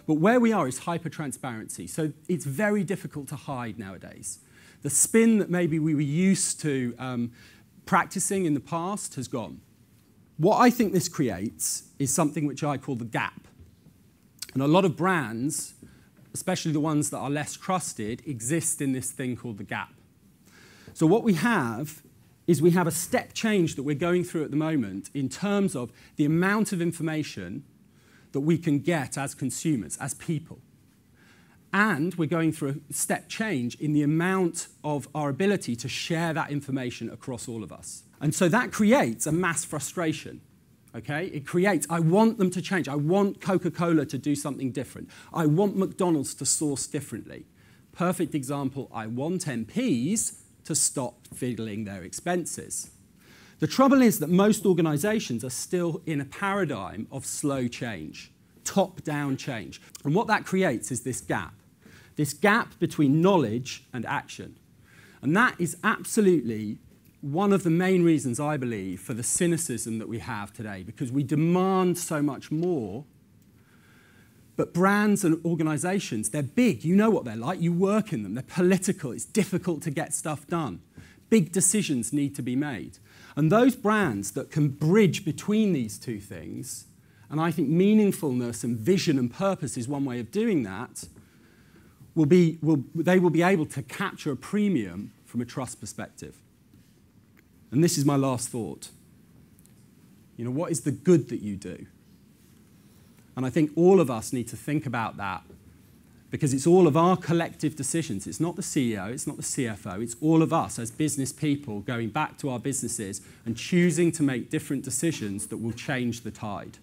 But where we are is hyper-transparency, so it's very difficult to hide nowadays. The spin that maybe we were used to practicing in the past has gone. What I think this creates is something which I call the gap. And a lot of brands, especially the ones that are less trusted, exist in this thing called the gap. So what we have is we have a step change that we're going through at the moment in terms of the amount of information that we can get as consumers, as people. And we're going through a step change in the amount of our ability to share that information across all of us. And so that creates a mass frustration, okay? It creates, I want them to change. I want Coca-Cola to do something different. I want McDonald's to source differently. Perfect example, I want MPs to stop fiddling their expenses. The trouble is that most organizations are still in a paradigm of slow change, top-down change. And what that creates is this gap between knowledge and action. And that is absolutely one of the main reasons, I believe, for the cynicism that we have today, because we demand so much more. But brands and organizations, they're big. You know what they're like. You work in them. They're political. It's difficult to get stuff done. Big decisions need to be made. And those brands that can bridge between these two things, and I think meaningfulness and vision and purpose is one way of doing that, they will be able to capture a premium from a trust perspective. And this is my last thought. You know, what is the good that you do? And I think all of us need to think about that, because it's all of our collective decisions. It's not the CEO, it's not the CFO, it's all of us as business people going back to our businesses and choosing to make different decisions that will change the tide.